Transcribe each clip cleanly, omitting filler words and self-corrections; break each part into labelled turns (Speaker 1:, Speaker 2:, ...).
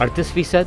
Speaker 1: 38%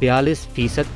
Speaker 1: 42%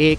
Speaker 1: 1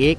Speaker 1: 1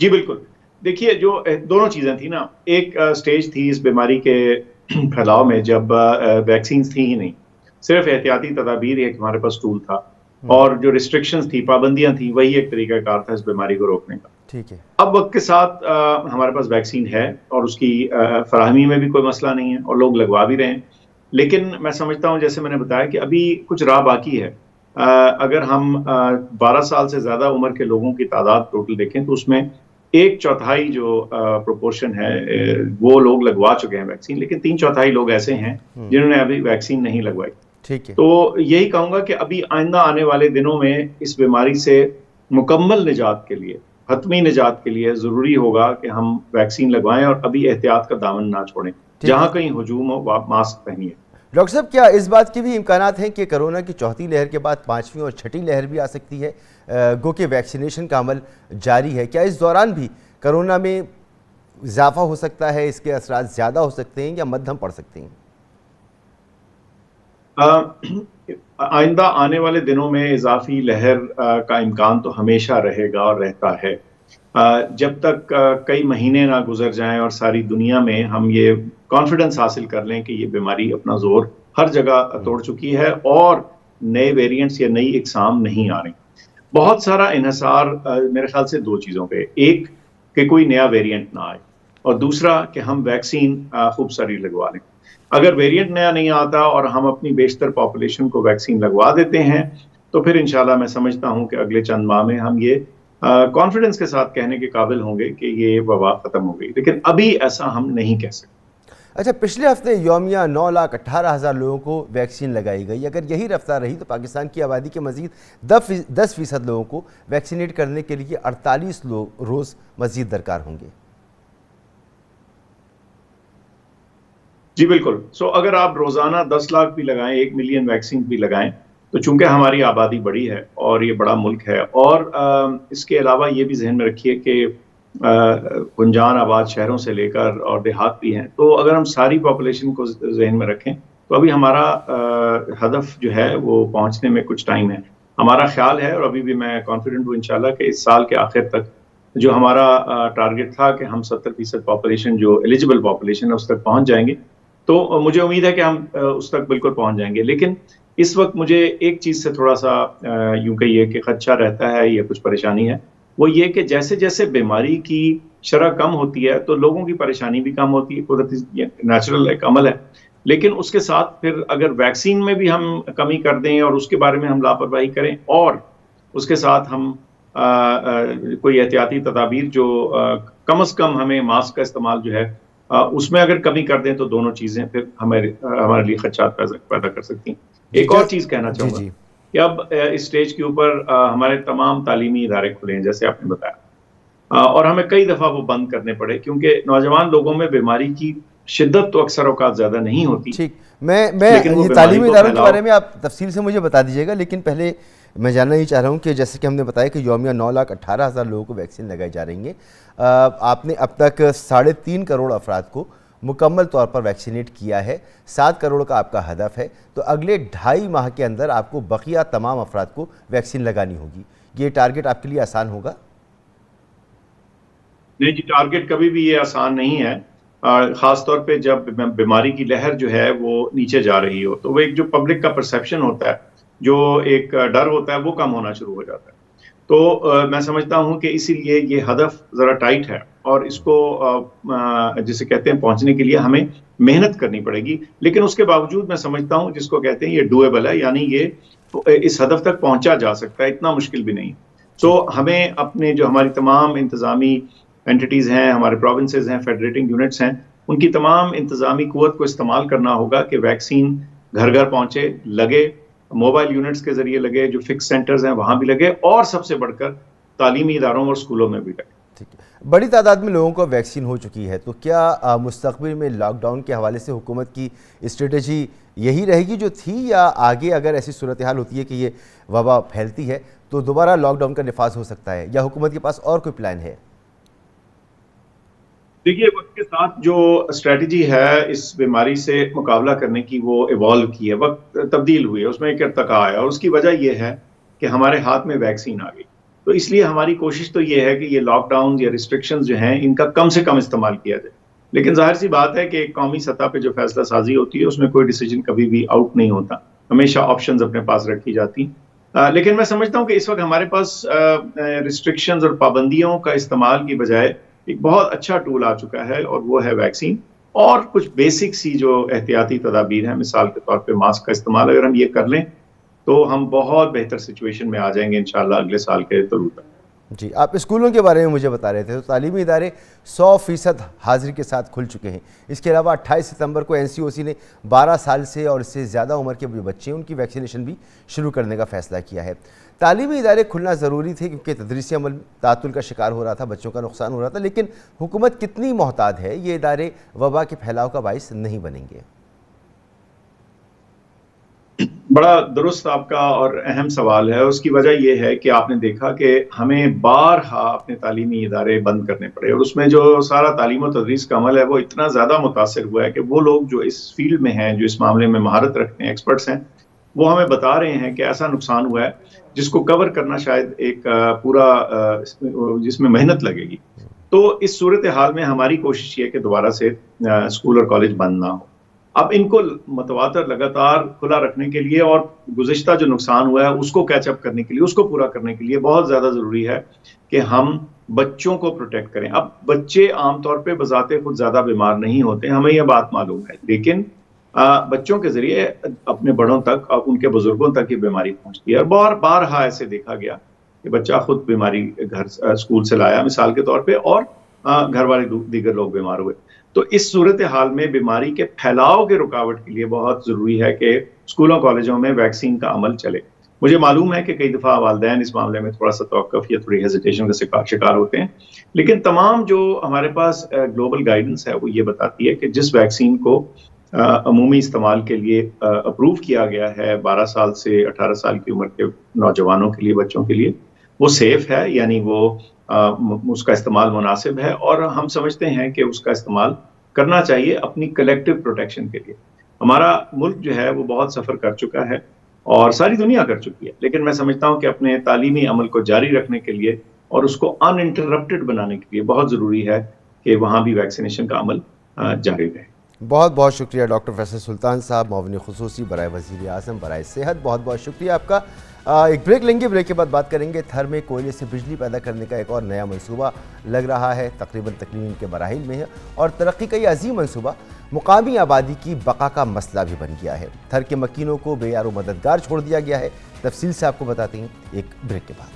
Speaker 2: جی بالکل. دیکھیے جو دونوں چیزیں تھیں نا, ایک سٹیج تھی اس بیماری کے پھیلاؤ میں جب ویکسینز تھی ہی نہیں, صرف احتیاطی تدابیر ایک ہمارے پاس ٹول تھا, اور جو ریسٹرکشنز تھی, پابندیاں تھیں, وہی ایک طریقہ کار تھا اس بیماری کو روکنے کا.
Speaker 3: ٹھیک ہے.
Speaker 2: اب وقت کے ساتھ ہمارے پاس ویکسین ہے اور اس کی فراہمی میں بھی کوئی مسئلہ نہیں ہے اور لوگ لگوا بھی رہے ہیں, لیکن میں سمجھتا ہوں جیسے میں نے بتایا کہ ابھی کچھ راہ باقی ہے. اگر ہم 12 سال سے زیادہ عمر کے لوگوں کی تعداد ٹوٹل دیکھیں تو اس میں 1/4 جو پروپورشن ہے وہ لوگ لگوا چکے ہیں ویکسین, لیکن 3/4 لوگ ایسے ہیں جنہوں نے ابھی ویکسین نہیں لگوائی.
Speaker 3: ٹھیک ہے.
Speaker 2: تو یہی کہوں گا کہ ابھی آئندہ آنے والے دنوں میں اس بیماری سے مکمل نجات کے لیے, حتمی نجات کے لیے ضروری ہوگا کہ ہم ویکسین لگوائیں اور ابھی احتیاط کا دامن نہ چھوڑیں. جہاں کہیں ہجوم ہو ماسک پہنیے.
Speaker 3: ڈاکٹر صاحب, کیا اس بات کے بھی امکانات ہیں کہ کرونا کی چوتھی لہر کے بعد 5ویں اور 6ٹھی لہر بھی آ سکتی ہے؟ گو کہ ویکسینیشن کا عمل جاری ہے, کیا اس دوران بھی کرونا میں اضافہ ہو سکتا ہے, اس کے اثرات زیادہ ہو سکتے ہیں یا مدھم پڑ سکتے ہیں؟
Speaker 2: آئندہ آنے والے دنوں میں اضافی لہر کا امکان تو ہمیشہ رہے گا اور رہتا ہے, جب تک کئی مہینے نہ گزر جائیں اور ساری دنیا میں ہم یہ کانفیڈنس حاصل کر لیں کہ یہ بیماری اپنا زور ہر جگہ توڑ چکی ہے اور نئے ویریئنٹس یا نئی اقسام نہیں آ رہی. بہت سارا انحصار میرے خیال سے 2 چیزوں پہ, ایک کہ کوئی نیا ویریئنٹ نہ آئے, اور دوسرا کہ ہم ویکسین خوب ساری لگوا لیں. اگر ویریئنٹ نیا نہیں آتا اور ہم اپنی بیشتر پاپولیشن کو ویکسین لگوا دیتے ہیں تو پھر انشاءاللہ میں سمجھتا ہوں کہ اگلے چند ماہ میں ہم یہ کانفیڈنس کے ساتھ کہنے کے قابل ہوں گے کہ یہ وبا ختم ہو گئی, لیکن ابھی ایسا ہم نہیں کہہ سکتے.
Speaker 3: اچھا, پچھلے ہفتے یومیہ 9,18,000 لوگوں کو ویکسین لگائی گئی. اگر یہی رفتار رہی تو پاکستان کی آبادی کے مزید 10% لوگوں کو ویکسینیٹ کرنے کے لیے 48 روز مزید درکار ہوں گے.
Speaker 2: جی بالکل. اگر آپ روزانہ 10 لاکھ بھی لگائیں, 1 ملین ویکسین بھی لگائیں, تو چونکہ ہماری آبادی بڑی ہے اور یہ بڑا ملک ہے, اور اس کے علاوہ یہ بھی ذہن میں رکھیے کہ گنجان آباد شہروں سے لے کر اور دیہات بھی ہیں, تو اگر ہم ساری پاپولیشن کو ذہن میں رکھیں تو ابھی ہمارا ہدف جو ہے وہ پہنچنے میں کچھ ٹائم ہے. ہمارا خیال ہے, اور ابھی بھی میں کانفیڈنٹ ہوں انشاءاللہ, کہ اس سال کے آخر تک جو ہمارا ٹارگٹ تھا کہ ہم 70% پاپولیشن جو ایلیجیبل پاپولیشن ہے اس تک پہنچ جائیں گے, تو مجھے امید ہے کہ ہم اس تک بالکل پہنچ جائیں گے. لیکن اس وقت مجھے ایک چیز سے تھوڑا سا یوں کہیے کہ خدشہ رہتا ہے یا کچھ پریشانی ہے, وہ یہ کہ جیسے جیسے بیماری کی شرح کم ہوتی ہے تو لوگوں کی پریشانی بھی کم ہوتی ہے, قدرتی نیچرل ایک عمل ہے. لیکن اس کے ساتھ پھر اگر ویکسین میں بھی ہم کمی کر دیں اور اس کے بارے میں ہم لاپرواہی کریں, اور اس کے ساتھ ہم کوئی احتیاطی تدابیر جو کم از کم ہمیں ماسک کا استعمال جو ہے اس میں اگر کمی کر دیں, تو دونوں چیزیں پھر ہمارے لیے خدشات پیدا کر سکتی ہیں. ایک اور چیز کہنا چاہوں گا کہ اب اس سٹیج کے اوپر ہمارے تمام تعلیمی ادارے کھلے ہیں جیسے آپ نے بتایا, اور ہمیں کئی دفعہ وہ بند کرنے پڑے کیونکہ نوجوان لوگوں میں بیماری کی شدت تو اکثر اوقات زیادہ نہیں ہوتی.
Speaker 3: ٹھیک, میں یہ تعلیمی اداروں کے بارے میں آپ تفصیل سے مجھے بتا دیجیے گا, لیکن پہلے میں جاننا یہ چاہ رہا ہوں کہ جیسے کہ ہم نے بتایا کہ یومیہ 9,18,000 لوگوں کو ویکسین لگائی جا رہی ہیں. آپ نے اب تک 3.5 کروڑ افراد کو مکمل طور پر ویکسینیٹ کیا ہے, 7 کروڑ کا آپ کا ہدف ہے, تو اگلے 2.5 ماہ کے اندر آپ کو بقیہ تمام افراد کو ویکسین لگانی ہوگی. یہ ٹارگٹ آپ کے لیے آسان ہوگا؟
Speaker 2: نہیں جی, ٹارگٹ کبھی بھی یہ آسان نہیں ہے, خاص طور پہ جب بیماری کی لہر جو ہے وہ نیچے جا رہی ہو, تو وہ ایک جو پبلک کا پرسیپشن ہوتا ہے, جو ایک ڈر ہوتا ہے, وہ کم ہونا شروع ہو جاتا ہے. تو میں سمجھتا ہوں کہ اسی لیے یہ ہدف ذرا ٹائٹ ہے, اور اس کو جسے کہتے ہیں پہنچنے کے لیے ہمیں محنت کرنی پڑے گی. لیکن اس کے باوجود میں سمجھتا ہوں جس کو کہتے ہیں یہ ڈویبل ہے, یعنی یہ اس ہدف تک پہنچا جا سکتا ہے, اتنا مشکل بھی نہیں. تو ہمیں اپنے جو ہماری تمام انتظامی اینٹیز ہیں, ہمارے پروونسز ہیں, فیڈریٹنگ یونٹس ہیں, ان کی تمام انتظامی قوت کو استعمال کرنا ہوگا کہ ویکسین گھر گھر پہنچے, لگے, موبائل یونٹس کے ذریعے لگے, جو فکس سینٹرز ہیں وہاں بھی لگے, اور سب سے بڑھ کر تعلیمی اداروں اور اسکولوں میں بھی لگے.
Speaker 3: ٹھیک ہے, بڑی تعداد میں لوگوں کو ویکسین ہو چکی ہے, تو کیا مستقبل میں لاک ڈاؤن کے حوالے سے حکومت کی اسٹریٹجی یہی رہے گی جو تھی, یا آگے اگر ایسی صورتحال ہوتی ہے کہ یہ وبا پھیلتی ہے تو دوبارہ لاک ڈاؤن کا نفاذ ہو سکتا ہے, یا حکومت کے پاس اور کوئی پلان ہے؟
Speaker 2: دیکھیے, وقت کے ساتھ جو اسٹریٹجی ہے اس بیماری سے مقابلہ کرنے کی وہ ایوالو کی ہے, وقت تبدیل ہوئی ہے, اس میں ایک ارتقاء ہے, اور اس کی وجہ یہ ہے کہ ہمارے ہاتھ میں ویکسین آ گئی. تو اس لیے ہماری کوشش تو یہ ہے کہ یہ لاک ڈاؤن یا ریسٹرکشنز جو ہیں ان کا کم سے کم استعمال کیا جائے. لیکن ظاہر سی بات ہے کہ قومی سطح پہ جو فیصلہ سازی ہوتی ہے اس میں کوئی ڈیسیجن کبھی بھی آؤٹ نہیں ہوتا, ہمیشہ آپشنز اپنے پاس رکھی جاتی. لیکن میں سمجھتا ہوں کہ اس وقت ہمارے پاس ریسٹرکشنز اور پابندیوں کا استعمال کی بجائے ایک بہت اچھا ٹول آ چکا ہے, اور وہ ہے ویکسین اور کچھ بیسک سی جو احتیاطی تدابیر ہیں. مثال کے طور پہ ماسک کا استعمال اگر ہم یہ کر لیں تو ہم بہت بہتر سچویشن میں آ جائیں گے انشاءاللہ اگلے سال کے طلوع تک.
Speaker 3: جی, آپ اسکولوں کے بارے میں مجھے بتا رہے تھے, تو تعلیمی ادارے 100% حاضری کے ساتھ کھل چکے ہیں. اس کے علاوہ 28 ستمبر کو NCOC نے 12 سال سے اور اس سے زیادہ عمر کے جو بچے ہیں ان کی ویکسینیشن بھی شروع کرنے کا فیصلہ کیا ہے. تعلیمی ادارے کھلنا ضروری تھے کیونکہ تدریسی عمل تعطل کا شکار ہو رہا تھا, بچوں کا نقصان ہو رہا تھا, لیکن حکومت کتنی محتاط ہے, یہ ادارے وبا کے پھیلاؤ کا باعث نہیں بنیں گے؟
Speaker 2: بڑا درست آپ کا اور اہم سوال ہے. اس کی وجہ یہ ہے کہ آپ نے دیکھا کہ ہمیں بارہا اپنے تعلیمی ادارے بند کرنے پڑے, اور اس میں جو سارا تعلیم و تدریس کا عمل ہے وہ اتنا زیادہ متاثر ہوا ہے کہ وہ لوگ جو اس فیلڈ میں ہیں, جو اس معاملے میں مہارت رکھتے ہیں, ایکسپرٹس ہیں, وہ ہمیں بتا رہے ہیں کہ ایسا نقصان ہوا ہے جس کو کور کرنا شاید ایک پورا جس میں محنت لگے گی. تو اس صورتحال میں ہماری کوشش یہ کہ دوبارہ سے اسکول اور کالج بند نہ ہو. اب ان کو متواتر لگاتار کھلا رکھنے کے لیے اور گزشتہ جو نقصان ہوا ہے اس کو کیچ اپ کرنے کے لیے, اس کو پورا کرنے کے لیے بہت زیادہ ضروری ہے کہ ہم بچوں کو پروٹیکٹ کریں. اب بچے عام طور پہ بذات خود زیادہ بیمار نہیں ہوتے, ہمیں یہ بات معلوم ہے, لیکن بچوں کے ذریعے اپنے بڑوں تک اور ان کے بزرگوں تک یہ بیماری پہنچتی ہے. اور بارہا ایسے دیکھا گیا کہ بچہ خود بیماری گھر اسکول سے لایا مثال کے طور پہ, اور گھر والے دیگر لوگ بیمار ہوئے. تو اس صورتحال میں بیماری کے پھیلاؤ کے رکاوٹ کے لیے بہت ضروری ہے کہ اسکولوں کالجوں میں ویکسین کا عمل چلے. مجھے معلوم ہے کہ کئی دفعہ والدین اس معاملے میں تھوڑا سا توقف یا تھوڑی ہیزیٹیشن کا شکار ہوتے ہیں, لیکن تمام جو ہمارے پاس گلوبل گائیڈنس ہے وہ یہ بتاتی ہے کہ جس ویکسین کو عمومی استعمال کے لیے اپروو کیا گیا ہے 12 سال سے 18 سال کی عمر کے نوجوانوں کے لیے, بچوں کے لیے, وہ سیف ہے, یعنی وہ اس کا استعمال مناسب ہے, اور ہم سمجھتے ہیں کہ اس کا استعمال کرنا چاہیے اپنی کلیکٹیو پروٹیکشن کے لیے. ہمارا ملک جو ہے وہ بہت سفر کر چکا ہے اور ساری دنیا کر چکی ہے, لیکن میں سمجھتا ہوں کہ اپنے تعلیمی عمل کو جاری رکھنے کے لیے اور اس کو ان انٹرپٹڈ بنانے کے لیے بہت ضروری ہے کہ وہاں بھی ویکسینیشن کا عمل جاری رہے.
Speaker 3: بہت بہت شکریہ ڈاکٹر فیصل سلطان صاحب, معاون خصوصی برائے وزیر اعظم برائے صحت. بہت بہت شکریہ آپ کا. ایک بریک لیں گے, بریک کے بعد بات کریں گے تھر میں کوئلے سے بجلی پیدا کرنے کا ایک اور نیا منصوبہ لگ رہا ہے, تقریباً تکمیل کے مراحل میں ہے, اور ترقی کا یہ عظیم منصوبہ مقامی آبادی کی بقا کا مسئلہ بھی بن گیا ہے. تھر کے مکینوں کو بے یار و مددگار چھوڑ دیا گیا ہے. تفصیل سے آپ کو بتاتے ہیں ایک بریک کے بعد.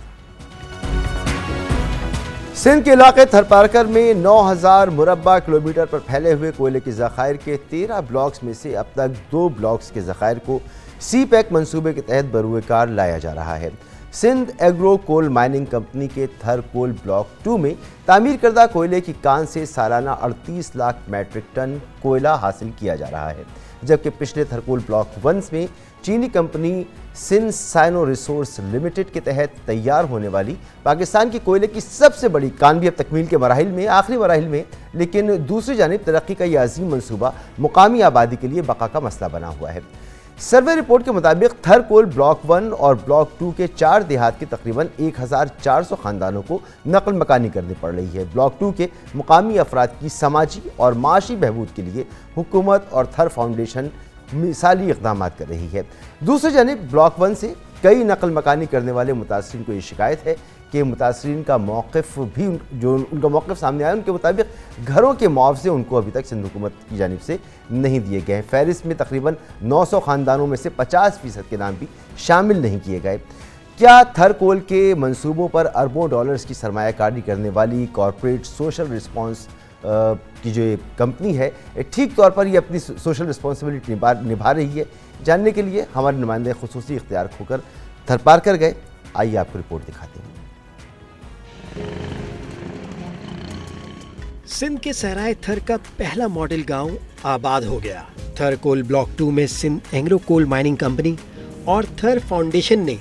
Speaker 3: سندھ کے علاقے تھر پارکر میں 9000 مربع کلومیٹر پر پھیلے ہوئے کوئلے کے ذخائر کے 13 بلاکس میں سے اب تک 2 بلاکس کے ذخائر کو سی پیک منصوبے کے تحت بروئے کار لایا جا رہا ہے. سندھ ایگرو کول مائننگ کمپنی کے تھر کول بلاک 2 میں تعمیر کردہ کوئلے کی کان سے سالانہ 38 لاکھ میٹرک ٹن کوئلہ حاصل کیا جا رہا ہے, جبکہ پچھلے تھر کول بلاک 1 میں چینی company Sindh Sino resource limited کے تحت تیار ہونے والی پاکستان کی کوئلے کی سب سے بڑی کان بھی اب تکمیل کے مراحل میں, آخری مراحل میں. لیکن دوسری جانب ترقی کا یہ عظیم منصوبہ مقامی آبادی کے لیے بقا کا مسئلہ بنا ہوا ہے. سروے رپورٹ کے مطابق تھر کول بلاک 1 اور بلاک 2 کے 4 دیہات کے تقریباً 1400 خاندانوں کو نقل مکانی کرنی پڑ رہی ہے. بلاک 2 کے مقامی افراد کی سماجی اور معاشی بہبود کے لیے حکومت اور تھر فاؤنڈیشن مثالی اقدامات کر رہی ہے. دوسری جانب بلاک 1 سے کئی نقل مکانی کرنے والے متاثرین کو یہ شکایت ہے کہ متاثرین کا موقف بھی جو ان کا موقف سامنے آیا ان کے مطابق گھروں کے معاوضے ان کو ابھی تک سندھ حکومت کی جانب سے نہیں دیے گئے ہیں. فہرست میں تقریباً 900 خاندانوں میں سے 50% کے نام بھی شامل نہیں کیے گئے. کیا تھر کول کے منصوبوں پر اربوں ڈالرز کی سرمایہ کاری کرنے والی کارپوریٹ سوشل رسپانس کی جو کمپنی ہے ٹھیک طور پر یہ اپنی سوشل رسپانسبلٹی نبھا رہی ہے؟ جاننے کے لیے ہمارے نمائندے خصوصی اختیار کھو کر تھر پارکر گئے. آئیے آپ کو رپورٹ دکھاتے ہیں.
Speaker 4: سندھ کے صحرائے تھر کا پہلا ماڈل گاؤں آباد ہو گیا. تھر کول بلاک 2 میں سندھ ایگرو کول مائننگ کمپنی اور تھر فاؤنڈیشن نے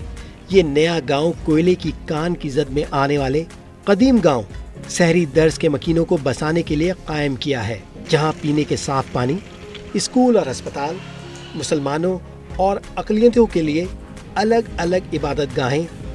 Speaker 4: یہ نیا گاؤں کوئلے کی کان کی زد میں آنے والے قدیم گاؤں سحری درز کے مکینوں کو بسانے کے لیے قائم کیا ہے, جہاں پینے کے صاف پانی, اسکول اور ہسپتال, مسلمانوں اور اقلیتوں کے لیے الگ الگ عبادت گاہیں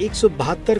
Speaker 4: 172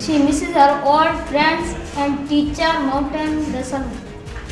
Speaker 5: She misses her old friends and teacher Mountain Dasan।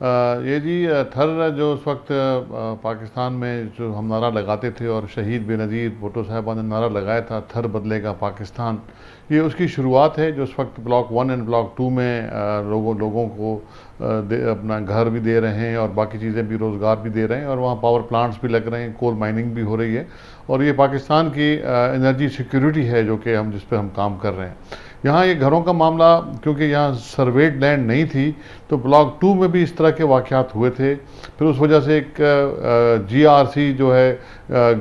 Speaker 6: یہ جی تھر جو اس وقت پاکستان میں جو ہم نعرہ لگاتے تھے اور شہید بے نظیر بھٹو صاحبہ نے نعرہ لگایا تھا تھر بدلے گا پاکستان، یہ اس کی شروعات ہے جو اس وقت بلاک 1 اور بلاک 2 میں لوگوں کو اپنا گھر بھی دے رہے ہیں اور باقی چیزیں بھی، روزگار بھی دے رہے ہیں، اور وہاں پاور پلانٹس بھی لگ رہے ہیں، کول مائننگ بھی ہو رہی ہے، اور یہ پاکستان کی انرجی سیکیورٹی ہے جو کہ جس پہ ہم کام کر رہے ہیں۔ یہاں یہ گھروں کا معاملہ کیونکہ یہاں سرویڈ لینڈ نہیں تھی تو بلاک 2 میں بھی اس طرح کے واقعات ہوئے تھے، پھر اس وجہ سے ایک GRC جو ہے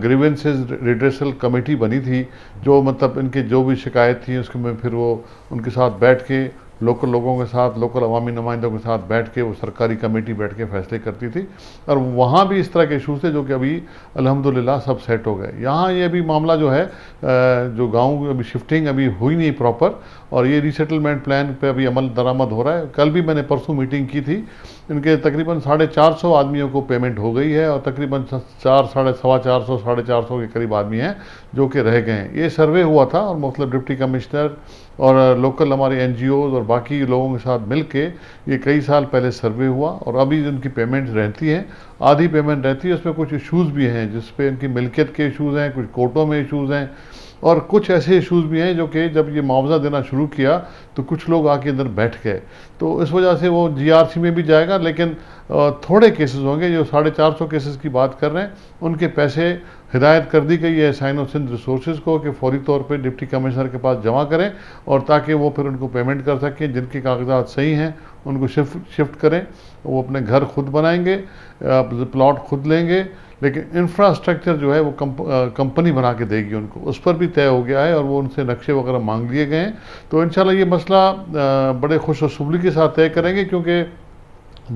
Speaker 6: گریونسز ریڈریسل کمیٹی بنی تھی، جو مطلب ان کے جو بھی شکایت تھی اس میں پھر وہ ان کے ساتھ بیٹھ کے لوکل لوگوں کے ساتھ، لوکل عوامی نمائندوں کے ساتھ بیٹھ کے وہ سرکاری کمیٹی بیٹھ کے فیصلے کرتی تھی، اور وہاں بھی اس طرح کے ایشوز تھے جو کہ ابھی الحمدللہ سب سیٹ ہو گئے۔ یہاں یہ ابھی معاملہ جو ہے جو گاؤں ابھی شفٹنگ ابھی ہوئی نہیں پراپر، اور یہ ری سیٹلمنٹ پلان پہ ابھی عمل درآمد ہو رہا ہے۔ کل بھی میں نے پرسوں میٹنگ کی تھی، ان کے تقریباً 450 آدمیوں کو پیمنٹ ہو گئی ہے، اور تقریباً 450 کے قریب آدمی ہیں جو کہ رہ گئے ہیں۔ یہ سروے ہوا تھا اور مختلف ڈپٹی کمشنر اور لوکل ہمارے NGOs اور باقی لوگوں کے ساتھ مل کے یہ کئی سال پہلے سروے ہوا، اور ابھی ان کی پیمنٹ رہتی ہیں، آدھی پیمنٹ رہتی ہے، اس میں کچھ ایشوز بھی ہیں جس پہ ان کی ملکیت کے ایشوز ہیں، کچھ کورٹوں میں ایشوز ہیں، اور کچھ ایسے ایشوز بھی ہیں جو کہ جب یہ معاوضہ دینا شروع کیا تو کچھ لوگ آ کے اندر بیٹھ گئے، تو اس وجہ سے وہ GRC میں بھی جائے گا، لیکن تھوڑے کیسز ہوں گے۔ جو 450 کیسز کی بات کر رہے ہیں ان کے پیسے ہدایت کر دی گئی ہے سائن آف سندھ ریسورسز کو کہ فوری طور پہ ڈپٹی کمشنر کے پاس جمع کریں، اور تاکہ وہ پھر ان کو پیمنٹ کر سکیں۔ جن کے کاغذات صحیح ہیں ان کو شفٹ کریں، وہ اپنے گھر خود بنائیں گے، پلاٹ خود لیں گے، لیکن انفراسٹرکچر جو ہے وہ کمپنی بنا کے دے گی ان کو، اس پر بھی طے ہو گیا ہے، اور وہ ان سے نقشے وغیرہ مانگ لیے گئے ہیں۔ تو انشاءاللہ یہ مسئلہ بڑے خوش و سبلی کے ساتھ طے کریں گے، کیونکہ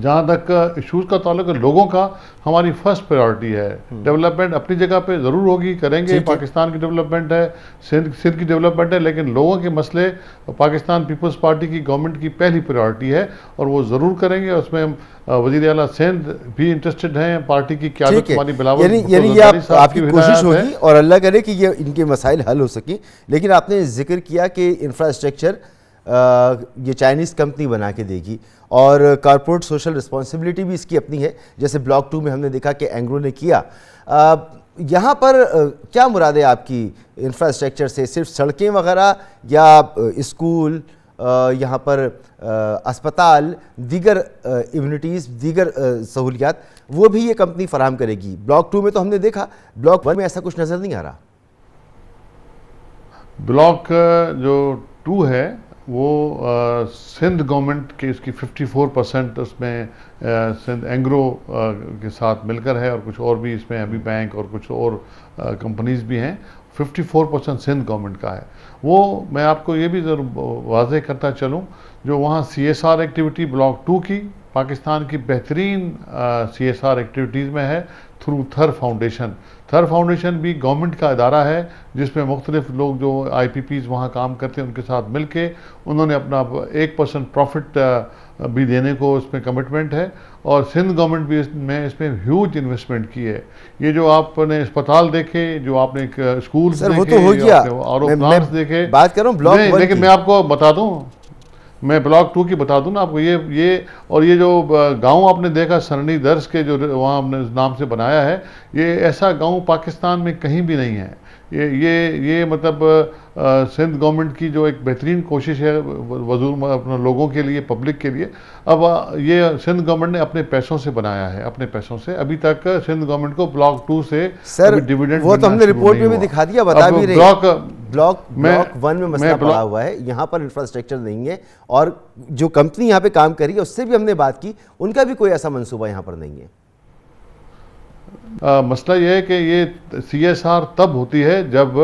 Speaker 6: جہاں تک ایشوز کا تعلق ہے لوگوں کا، ہماری فرسٹ پریورٹی ہے۔ ڈیولپمنٹ اپنی جگہ پہ ضرور ہوگی، کریں گے، پاکستان کی ڈیولپمنٹ ہے، سندھ کی ڈیولپمنٹ ہے، لیکن لوگوں کے مسئلے پاکستان پیپلز پارٹی کی گورنمنٹ کی پہلی پریورٹی ہے، اور وہ ضرور کریں گے۔ اس میں وزیر اعلیٰ سندھ بھی انٹرسٹڈ ہیں، پارٹی کی قیادت ہماری بلاول
Speaker 3: یعنی یہ آپ کی کوشش ہوگی اور اللہ کرے کہ یہ ان کے مسائل حل ہو سکیں۔ لیکن آپ نے ذکر کیا کہ انفراسٹرکچر یہ چائنیز کمپنی بنا کے دے گی، اور کارپوریٹ سوشل رسپانسبلٹی بھی اس کی اپنی ہے، جیسے بلاک 2 میں ہم نے دیکھا کہ اینگرو نے کیا۔ یہاں پر کیا مراد ہے آپ کی انفراسٹرکچر سے؟ صرف سڑکیں وغیرہ یا اسکول، یہاں پر اسپتال، دیگر ایمونٹیز، دیگر سہولیات وہ بھی یہ کمپنی فراہم کرے گی؟ بلاک 2 میں تو ہم نے دیکھا، بلاک 1 میں ایسا کچھ نظر نہیں آ رہا۔
Speaker 6: بلاک جو 2 ہے وہ سندھ گورنمنٹ کی اس کی 54% اس میں سندھ اینگرو کے ساتھ مل کر ہے، اور کچھ اور بھی اس میں ابھی بینک اور کچھ اور کمپنیز بھی ہیں۔ 54% سندھ گورنمنٹ کا ہے۔ وہ میں آپ کو یہ بھی ضرور واضح کرتا چلوں، جو وہاں CSR ایکٹیویٹی بلاک 2 کی پاکستان کی بہترین CSR ایکٹیویٹیز میں ہے تھرو تھر فاؤنڈیشن۔ تھر فاؤنڈیشن بھی گورنمنٹ کا ادارہ ہے جس میں مختلف لوگ جو IPPs وہاں کام کرتے ہیں ان کے ساتھ مل کے انہوں نے اپنا 1% پروفٹ بھی دینے کو اس میں کمٹمنٹ ہے، اور سندھ گورنمنٹ بھی اس میں ہیوج انویسٹمنٹ کی ہے۔ یہ جو آپ نے اسپتال دیکھے، جو آپ نے اسکولز دیکھے، آر او پلانٹس دیکھے،
Speaker 3: بات کروں بلاک 1
Speaker 6: لیکن میں آپ کو بتا دوں، میں بلاک 2 کی بتا دوں نا آپ کو، یہ اور یہ جو گاؤں آپ نے دیکھا سرنی درس کے جو وہاں ہم نے نام سے بنایا ہے، یہ ایسا گاؤں پاکستان میں کہیں بھی نہیں ہے۔ یہ مطلب سندھ گورنمنٹ کی جو ایک بہترین کوشش ہے اپنے لوگوں کے لیے، پبلک کے لیے۔ اب یہ سندھ گورنمنٹ نے اپنے پیسوں سے بنایا ہے، اپنے پیسوں سے۔ ابھی تک سندھ گورنمنٹ کو بلاک 2 سے ڈیویڈنڈ
Speaker 3: وہ تو ہم نے رپورٹ میں بھی دکھا دیا، بتا بھی رہے ہیں۔ بلاک 1 میں مسئلہ پڑا ہوا ہے، یہاں پر انفراسٹرکچر نہیں ہے، اور جو کمپنی یہاں پہ کام کر رہی ہے اس سے بھی ہم نے بات کی، ان کا بھی کوئی ایسا منصوبہ یہاں پر نہیں ہے۔
Speaker 6: مسئلہ یہ ہے کہ یہ CSR تب ہوتی ہے جب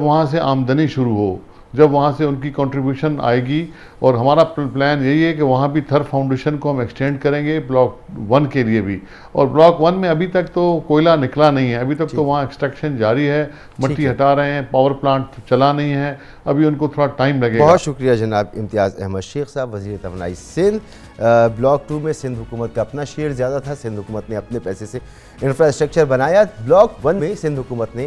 Speaker 6: وہاں سے آمدنی شروع ہو، جب وہاں سے ان کی کنٹریبیوشن آئے گی، اور ہمارا پلان یہی ہے کہ وہاں بھی تھر فاؤنڈیشن کو ہم ایکسٹینڈ کریں گے بلاک 1 کے لیے بھی۔ اور بلاک 1 میں ابھی تک تو کوئلہ نکلا نہیں ہے، ابھی تک تو وہاں ایکسٹریکشن جاری ہے، مٹی ہٹا رہے ہیں، پاور پلانٹ چلا نہیں ہے، ابھی ان کو تھوڑا ٹائم لگے گا۔
Speaker 3: بہت شکریہ جناب امتیاز احمد شیخ صاحب، وزیر توانائی سندھ۔ بلاک 2 میں سندھ حکومت کا اپنا شیئر زیادہ تھا، سندھ حکومت نے اپنے پیسے سے انفراسٹرکچر بنایا۔ بلاک 1 میں سندھ حکومت نے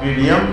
Speaker 7: PDM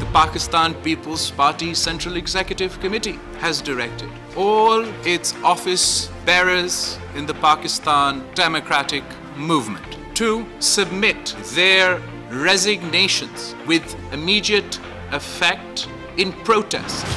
Speaker 8: The Pakistan People's Party Central Executive Committee has directed all its office bearers in the Pakistan Democratic Movement to submit their resignations with immediate effect in protest.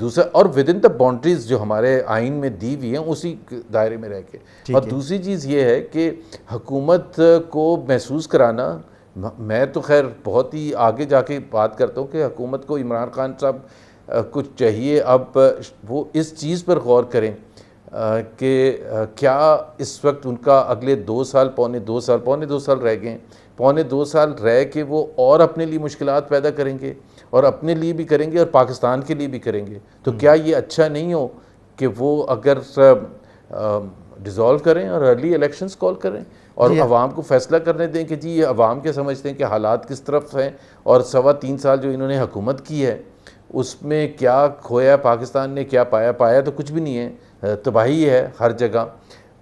Speaker 9: دوسرا اور ود ان دا باؤنڈریز جو ہمارے آئین میں دی ہوئی ہیں اسی دائرے میں رہ کے. اور دوسری چیز یہ ہے کہ حکومت کو محسوس کرانا, میں تو خیر بہت ہی آگے جا کے بات کرتا ہوں کہ حکومت کو عمران خان صاحب کچھ چاہیے اب وہ اس چیز پر غور کریں کہ کیا اس وقت ان کا اگلے 2 سال پونے 2 سال رہ گئے ہیں, پونے 2 سال رہ کے وہ اور اپنے لیے مشکلات پیدا کریں گے اور اپنے لیے بھی کریں گے اور پاکستان کے لیے بھی کریں گے. تو کیا یہ اچھا نہیں ہو کہ وہ اگر ڈیزالو کریں اور ارلی الیکشنز کال کریں اور عوام کو فیصلہ کرنے دیں کہ جی یہ عوام کے سمجھتے ہیں کہ حالات کس طرف ہیں, اور 3.25 سال جو انہوں نے حکومت کی ہے اس میں کیا کھویا پاکستان نے, کیا پایا تو کچھ بھی نہیں ہے, تباہی ہے ہر جگہ.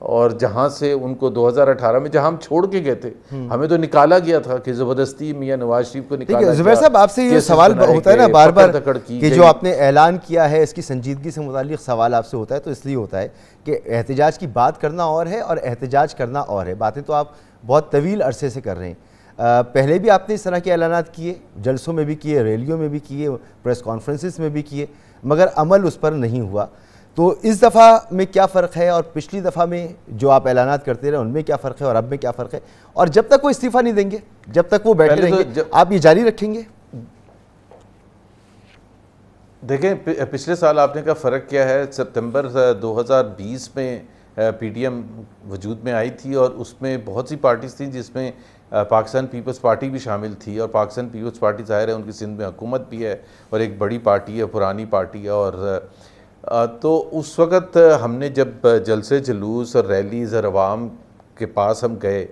Speaker 9: اور جہاں سے ان کو 2018 میں جہاں ہم چھوڑ کے گئے تھے, ہمیں تو نکالا گیا تھا کہ زبردستی میاں نواز شریف کو نکالا گیا.
Speaker 3: زبیر صاحب آپ سے یہ سوال ہوتا ہے نا بار بار کہ جو آپ نے اعلان کیا ہے اس کی سنجیدگی سے متعلق سوال آپ سے ہوتا ہے, تو اس لیے ہوتا ہے کہ احتجاج کی بات کرنا اور ہے اور احتجاج کرنا اور ہے. باتیں تو آپ بہت طویل عرصے سے کر رہے ہیں, پہلے بھی آپ نے اس طرح کے اعلانات کیے, جلسوں میں بھی کیے, ریلیوں میں بھی کیے, پریس کانفرنسز میں بھی کیے, مگر عمل اس پر نہیں ہوا. تو اس دفعہ میں کیا فرق ہے اور پچھلی دفعہ میں جو آپ اعلانات کرتے رہے ان میں کیا فرق ہے اور اب میں کیا فرق ہے, اور جب تک وہ استعفیٰ نہیں دیں گے, جب تک وہ بیٹھے رہیں گے, آپ یہ جاری رکھیں گے؟
Speaker 9: دیکھیں پچھلے سال آپ نے کا فرق کیا ہے, سپتمبر 2020 میں پی ٹی ایم وجود میں آئی تھی اور اس میں بہت سی پارٹیز تھیں جس میں پاکستان پیپلز پارٹی بھی شامل تھی, اور پاکستان پیپلز پارٹی ظاہر ہے ان کی سندھ میں حکومت بھی ہے اور ایک بڑی پارٹی ہے, پرانی پارٹی ہے. اور تو اس وقت ہم نے جب جلسے جلوس اور ریلیز اور عوام کے پاس ہم گئے,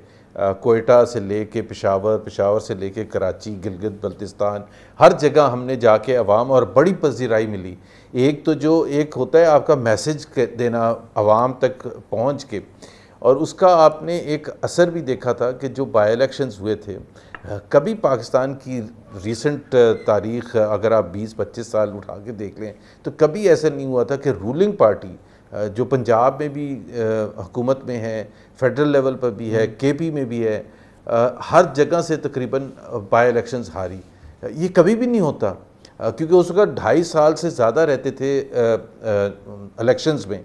Speaker 9: کوئٹہ سے لے کے پشاور سے لے کے کراچی, گلگت بلتستان, ہر جگہ ہم نے جا کے عوام اور بڑی پذیرائی ملی. ایک تو جو ایک ہوتا ہے آپ کا میسج دینا عوام تک پہنچ کے, اور اس کا آپ نے ایک اثر بھی دیکھا تھا کہ جو بائی الیکشنز ہوئے تھے, کبھی پاکستان کی ریسنٹ تاریخ اگر آپ 20-25 سال اٹھا کے دیکھ لیں تو کبھی ایسا نہیں ہوا تھا کہ رولنگ پارٹی جو پنجاب میں بھی حکومت میں ہے, فیڈرل لیول پر بھی ہے, کے پی میں بھی ہے, ہر جگہ سے تقریباً بائی الیکشنز ہاری. یہ کبھی بھی نہیں ہوتا کیونکہ اس وقت 2.5 سال سے زیادہ رہتے تھے الیکشنز میں.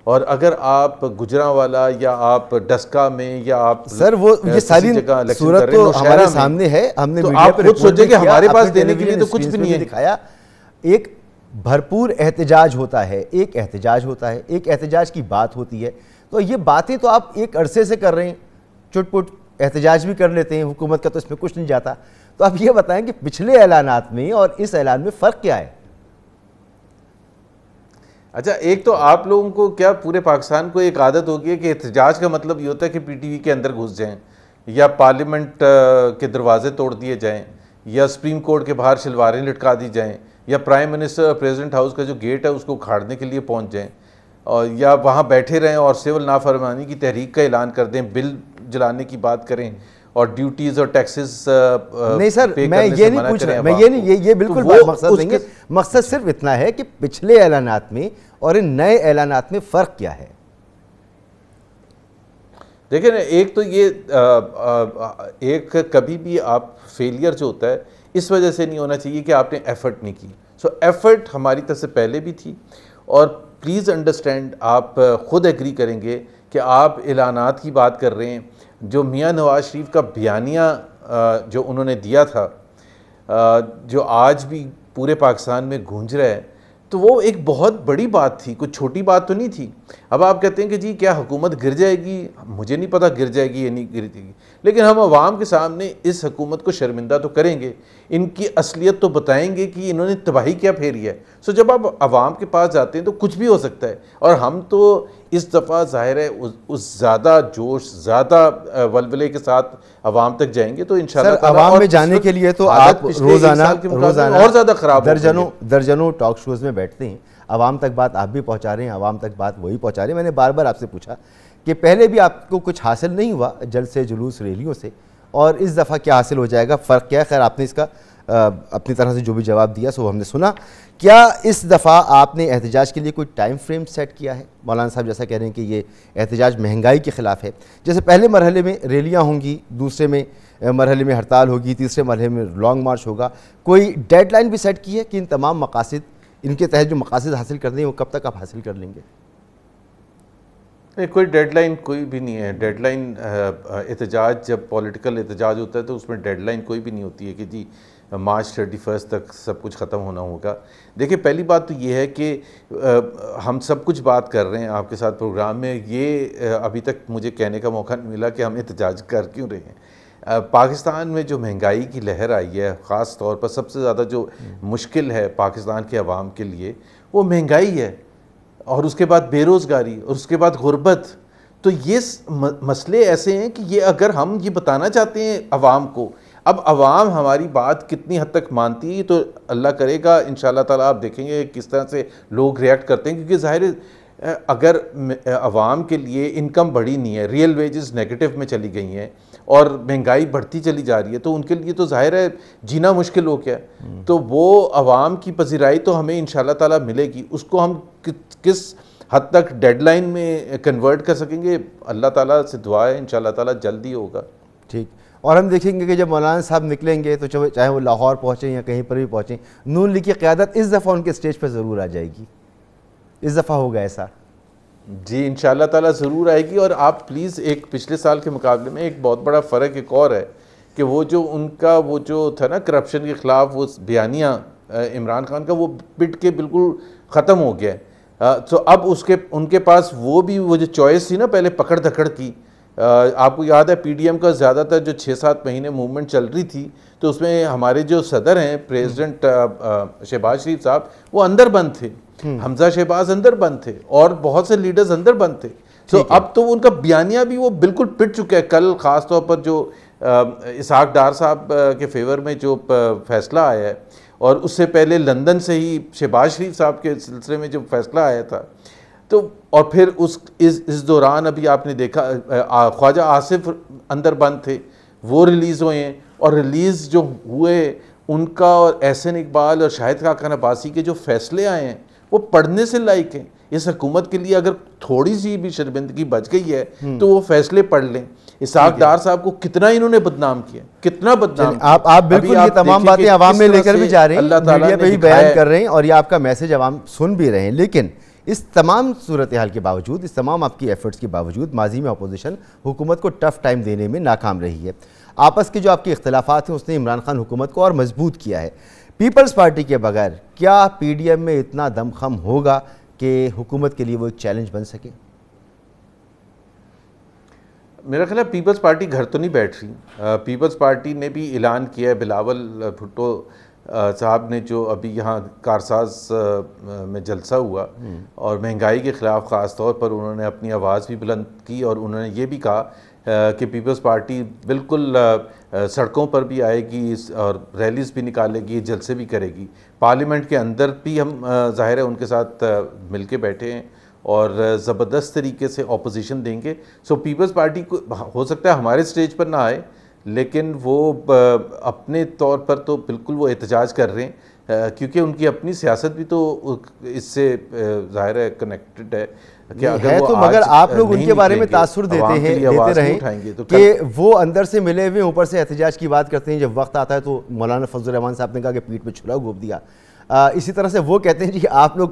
Speaker 9: اور اگر آپ گجرانوالا یا آپ ڈسکا میں یا آپ
Speaker 3: سر وہ یہ ساری صورت تو ہمارے سامنے ہے, ہم نے میڈیا پر
Speaker 9: خود سوچے کہ ہمارے پاس دینے کے لیے تو کچھ بھی نہیں ہے.
Speaker 3: دکھایا ایک بھرپور احتجاج ہوتا ہے, ایک احتجاج ہوتا ہے, ایک احتجاج کی بات ہوتی ہے. تو یہ باتیں تو آپ ایک عرصے سے کر رہے ہیں, چٹ پٹ احتجاج بھی کر لیتے ہیں, حکومت کا تو اس میں کچھ نہیں جاتا. تو آپ یہ بتائیں کہ پچھلے اعلانات میں اور اس اعلان میں فرق کیا ہے؟
Speaker 9: اچھا, ایک تو آپ لوگوں کو کیا پورے پاکستان کو ایک عادت ہوگی ہے کہ احتجاج کا مطلب یہ ہوتا ہے کہ پی ٹی وی کے اندر گھس جائیں یا پارلیمنٹ کے دروازے توڑ دیے جائیں یا سپریم کورٹ کے باہر شلواریں لٹکا دی جائیں یا پرائم منسٹر اور پریزیڈنٹ ہاؤس کا جو گیٹ ہے اس کو اکھاڑنے کے لیے پہنچ جائیں اور یا وہاں بیٹھے رہیں اور سول نافرمانی کی تحریک کا اعلان کر دیں, بل جلانے کی بات کریں اور ڈیوٹیز اور ٹیکسز
Speaker 3: نہیں سر, میں یہ نہیں پوچھ رہا, میں یہ نہیں, یہ بالکل مقصد نہیں ہے. مقصد صرف اتنا ہے کہ پچھلے اعلانات میں اور ان نئے اعلانات میں فرق کیا ہے.
Speaker 9: دیکھیں نا, ایک تو یہ ایک کبھی بھی آپ فیلئر جو ہوتا ہے اس وجہ سے نہیں ہونا چاہیے کہ آپ نے ایفرٹ نہیں کی. سو ایفرٹ ہماری طرف سے پہلے بھی تھی, اور پلیز انڈرسٹینڈ, آپ خود ایگری کریں گے کہ آپ اعلانات کی بات کر رہے ہیں. جو میاں نواز شریف کا بیانیہ جو انہوں نے دیا تھا, جو آج بھی پورے پاکستان میں گونج رہا ہے, تو وہ ایک بہت بڑی بات تھی, کچھ چھوٹی بات تو نہیں تھی. اب آپ کہتے ہیں کہ جی کیا حکومت گر جائے گی, مجھے نہیں پتہ گر جائے گی یا نہیں گر جائے گی, لیکن ہم عوام کے سامنے اس حکومت کو شرمندہ تو کریں گے, ان کی اصلیت تو بتائیں گے کہ انہوں نے تباہی کیا پھیری ہے. سو جب آپ عوام کے پاس جاتے ہیں تو کچھ بھی ہو سکتا ہے, اور ہم تو اس دفعہ ظاہر ہے اس زیادہ جوش, زیادہ ولولے کے ساتھ عوام تک جائیں گے. تو انشاءاللہ
Speaker 3: عوام میں جانے کے لیے تو آپ روزانہ
Speaker 9: اور زیادہ خراب
Speaker 3: درجنوں ٹاک شوز میں بیٹھتے ہیں, عوام تک بات آپ بھی پہنچا رہے ہیں, عوام تک بات وہی پہنچا رہے ہیں. میں نے بار بار آپ سے پوچھا کہ پہلے بھی آپ کو کچھ حاصل نہیں ہوا جلسے جلوس ریلیوں سے, اور اس دفعہ کیا حاصل ہو جائے گا, فرق کیا ہے؟ خیر آپ نے اس کا اپنی طرح سے جو بھی جواب دیا سو ہم نے سنا. کیا اس دفعہ آپ نے احتجاج کے لیے کوئی ٹائم فریم سیٹ کیا ہے؟ مولانا صاحب جیسا کہہ رہے ہیں کہ یہ احتجاج مہنگائی کے خلاف ہے, جیسے پہلے مرحلے میں ریلیاں ہوں گی, دوسرے میں مرحلے میں ہڑتال ہوگی, تیسرے مرحلے میں لانگ مارچ ہوگا, کوئی ڈیڈ لائن بھی سیٹ کی ہے کہ ان تمام مقاصد ان کے تحت جو مقاصد حاصل کرنے ہیں وہ کب تک آپ حاصل کر لیں گے؟
Speaker 9: کوئی ڈیڈ لائن کوئی بھی نہیں ہے. ڈیڈ لائن احتجاج جب پولیٹیکل احتجاج ہوتا ہے تو اس میں ڈیڈ لائن کوئی بھی نہیں ہوتی ہے کہ جی مارچ 31 تک سب کچھ ختم ہونا ہوگا. دیکھیں پہلی بات تو یہ ہے کہ ہم سب کچھ بات کر رہے ہیں آپ کے ساتھ پروگرام میں, یہ ابھی تک مجھے کہنے کا موقع نہیں ملا کہ ہم احتجاج کر کیوں رہے ہیں. پاکستان میں جو مہنگائی کی لہر آئی ہے, خاص طور پر سب سے زیادہ جو مشکل ہے پاکستان کے عوام کے لیے وہ مہنگائی ہے, اور اس کے بعد بے روزگاری, اور اس کے بعد غربت. تو یہ مسئلے ایسے ہیں کہ یہ اگر ہم یہ بتانا چاہتے ہیں عوام کو, اب عوام ہماری بات کتنی حد تک مانتی ہے تو اللہ کرے گا انشاءاللہ تعالیٰ آپ دیکھیں گے کس طرح سے لوگ ریئیکٹ کرتے ہیں, کیونکہ ظاہر اگر عوام کے لیے انکم بڑھی نہیں ہے, ریئل ویجز نیگیٹو میں چلی گئی ہیں اور مہنگائی بڑھتی چلی جا رہی ہے, تو ان کے لیے تو ظاہر ہے جینا مشکل ہو گیا. تو وہ عوام کی پذیرائی تو ہمیں انشاءاللہ تعالیٰ ملے گی, اس کو ہم کس حد تک ڈیڈ لائن میں کنورٹ کر سکیں گے, اللہ تعالیٰ سے دعا ہے انشاءاللہ تعالیٰ جلد ہی ہوگا.
Speaker 3: ٹھیک, اور ہم دیکھیں گے کہ جب مولانا صاحب نکلیں گے تو چاہے وہ لاہور پہنچیں یا کہیں پر بھی پہنچیں, نون لیگ کی قیادت اس دفعہ ان کے سٹیج پر ضرور آ جائے گی. اس دفعہ ہوگا ایسا؟
Speaker 9: جی انشاءاللہ تعالیٰ ضرور آئے گی. اور آپ پلیز ایک پچھلے سال کے مقابلے میں ایک بہت بڑا فرق ایک اور ہے کہ وہ جو ان کا وہ جو تھا نا کرپشن کے خلاف وہ بیانیہ عمران خان کا, وہ پٹ کے بالکل ختم ہو گیا ہے. تو اب ان کے پاس وہ جو چوائس تھی نا پہلے پکڑ دھکڑ کی, آپ کو یاد ہے پی ڈی ایم کا زیادہ تر جو 6-7 مہینے موومنٹ چل رہی تھی تو اس میں ہمارے جو صدر ہیں پریزیڈنٹ شہباز شریف صاحب وہ اندر بند تھے, حمزہ شہباز اندر بند تھے, اور بہت سے لیڈرز اندر بند تھے. تو اب تو ان کا بیانیہ بھی وہ بالکل پٹ چکا ہے. کل خاص طور پر جو اسحاق ڈار صاحب کے فیور میں جو فیصلہ آیا ہے, اور اس سے پہلے لندن سے ہی شہباز شریف صاحب کے سلسلے میں جو فیصلہ آیا تھا, تو اور پھر اس دوران ابھی آپ نے دیکھا خواجہ آصف اندر بند تھے, وہ ریلیز ہوئے ہیں, اور ریلیز جو ہوئے ان کا اور احسن اقبال اور شاہد خاقان عباسی کے جو فیصلے آئے ہیں وہ پڑھنے سے لائق ہیں. اس حکومت کے لیے اگر تھوڑی سی بھی شرمندگی بچ گئی ہے تو وہ فیصلے پڑھ لیں. اسحاق ڈار صاحب کو کتنا انہوں نے بدنام کیا, کتنا بدنام.
Speaker 3: آپ بالکل یہ تمام باتیں عوام میں لے کر بھی جا رہے ہیں, میڈیا پہ بھی بیان کر رہے ہیں, اور یہ آپ کا میسج عوام سن بھی رہے ہیں. لیکن اس تمام صورتحال کے باوجود, اس تمام آپ کی ایفرٹس کے باوجود, ماضی میں اپوزیشن حکومت کو ٹف ٹائم دینے میں ناکام رہی ہے. آپس کے جو آپ کے اختلافات ہیں اس نے عمران خان حکومت کو اور مضبوط کیا ہے. پیپلز پارٹی کے بغیر کیا پی ڈی ایم میں اتنا دم خم ہوگا کہ حکومت کے لیے وہ ایک چیلنج بن سکے؟
Speaker 9: میرا خیال ہے پیپلز پارٹی گھر تو نہیں بیٹھ رہی. پیپلز پارٹی نے بھی اعلان کیا ہے, بلاول بھٹو صاحب نے جو ابھی یہاں کارساز میں جلسہ ہوا اور مہنگائی کے خلاف خاص طور پر انہوں نے اپنی آواز بھی بلند کی, اور انہوں نے یہ بھی کہا کہ پیپلز پارٹی بالکل سڑکوں پر بھی آئے گی اور ریلیز بھی نکالے گی, جلسے بھی کرے گی. پارلیمنٹ کے اندر بھی ہم ظاہر ہے ان کے ساتھ مل کے بیٹھے ہیں اور زبردست طریقے سے اپوزیشن دیں گے. سو پیپلز پارٹی کو ہو سکتا ہے ہمارے سٹیج پر نہ آئے, لیکن وہ اپنے طور پر تو بالکل وہ احتجاج کر رہے ہیں, کیونکہ ان کی اپنی سیاست بھی تو اس سے ظاہر ہے کنیکٹڈ ہے.
Speaker 3: مگر آپ لوگ ان کے بارے میں تاثر دیتے رہیں کہ وہ اندر سے ملے ہوئے اوپر سے احتجاج کی بات کرتے ہیں, جب وقت آتا ہے تو مولانا فضل الرحمان صاحب نے کہا کہ پیٹ میں چھلا گھونپ دیا. اسی طرح سے وہ کہتے ہیں جی آپ لوگ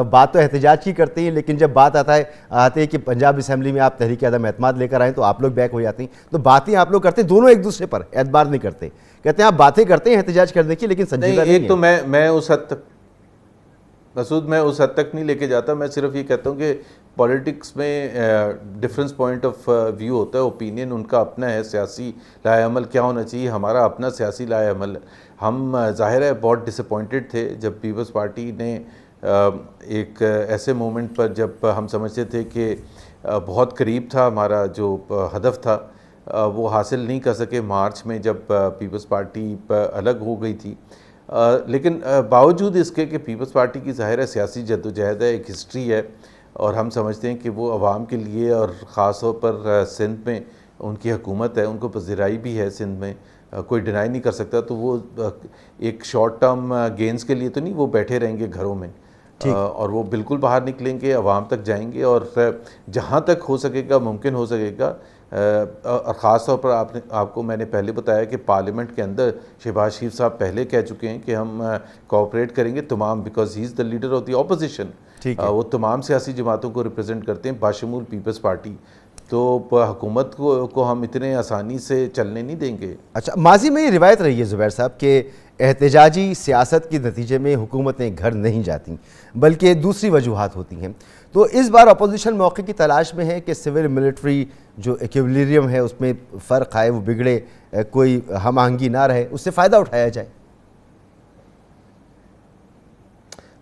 Speaker 3: بات تو احتجاج کی کرتے ہیں, لیکن جب بات آتے ہیں کہ پنجاب اسمبلی میں آپ تحریک عدم اعتماد لے کر آئیں تو آپ لوگ بیک ہو جاتے ہیں. تو باتیں آپ لوگ کرتے ہیں, دونوں ایک دوسرے پر اعتبار نہیں کرتے. کہتے ہیں آپ باتیں کرتے ہیں احتجاج کرنے کی, لیکن سنجیدہ نہیں.
Speaker 9: ایک تو میں اس حد تک مسعود میں اس حد تک نہیں لے کے جاتا. میں صرف یہ کہتا ہوں کہ پولیٹکس میں ڈفرینس پوائنٹ آف ویو ہوتا ہے, اوپینین ان کا اپنا ہے, سیاسی لائے عمل کیا ہونا چاہیے, ہمارا اپنا سیاسی لائے عمل. ہم ظاہر ہے بہت ڈس اپوائنٹڈ تھے جب پیپلز پارٹی نے ایک ایسے مومنٹ پر, جب ہم سمجھتے تھے کہ بہت قریب تھا ہمارا جو ہدف تھا وہ حاصل نہیں کر سکے مارچ میں جب پیپلز پارٹی الگ ہو گئی تھی. لیکن باوجود اس کے کہ پیپلز پارٹی کی ظاہر ہے سیاسی جدوجہد ہے, ایک ہسٹری ہے, اور ہم سمجھتے ہیں کہ وہ عوام کے لیے اور خاص طور پر سندھ میں ان کی حکومت ہے, ان کو پذیرائی بھی ہے سندھ میں, کوئی ڈینائی نہیں کر سکتا. تو وہ ایک شارٹ ٹرم گینز کے لیے تو نہیں وہ بیٹھے رہیں گے گھروں میں, اور وہ بالکل باہر نکلیں گے, عوام تک جائیں گے, اور جہاں تک ہو سکے گا, ممکن ہو سکے گا, اور خاص طور پر آپ کو میں نے پہلے بتایا کہ پارلیمنٹ کے اندر شہباز شریف صاحب پہلے کہہ چکے ہیں کہ ہم کوآپریٹ کریں گے تمام، because he is the leader of the opposition, وہ تمام سیاسی جماعتوں کو ریپرزینٹ کرتے ہیں باشمول پیپلز پارٹی، تو حکومت کو ہم اتنے آسانی سے چلنے نہیں دیں گے۔
Speaker 3: اچھا، ماضی میں یہ روایت رہی ہے زبیر صاحب کہ احتجاجی سیاست کے نتیجے میں حکومتیں گھر نہیں جاتی بلکہ دوسری وجوہات ہوتی ہیں، تو اس بار اپوزیشن موقع کی تلاش میں ہے کہ سول ملٹری جو ایکویلیبریم ہے اس میں فرق آئے، وہ بگڑے، کوئی ہم آہنگی نہ رہے، اس سے فائدہ اٹھایا جائے۔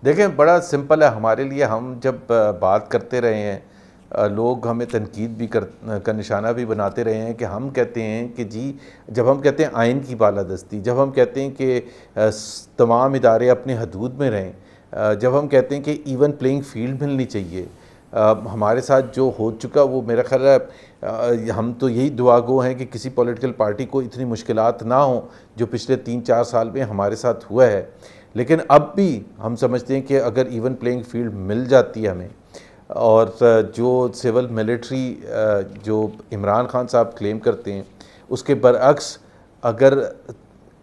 Speaker 9: دیکھیں بڑا سمپل ہے ہمارے لیے، ہم جب بات کرتے رہے ہیں لوگ ہمیں تنقید بھی کا نشانہ بھی بناتے رہے ہیں کہ ہم کہتے ہیں کہ جی جب ہم کہتے ہیں آئین کی بالادستی، جب ہم کہتے ہیں کہ تمام ادارے اپنے حدود میں رہیں، جب ہم کہتے ہیں کہ ایون پلینگ فیلڈ ملنی چاہیے، ہمارے ساتھ جو ہو چکا وہ میرا خیال ہے ہم تو یہی دعا گو ہیں کہ کسی پولیٹیکل پارٹی کو اتنی مشکلات نہ ہوں جو پچھلے 3-4 سال میں ہمارے ساتھ ہوا ہے، لیکن اب بھی ہم سمجھتے ہیں کہ اگر ایون پلینگ فیلڈ مل جاتی ہے ہمیں، اور جو سول ملٹری جو عمران خان صاحب کلیم کرتے ہیں اس کے برعکس اگر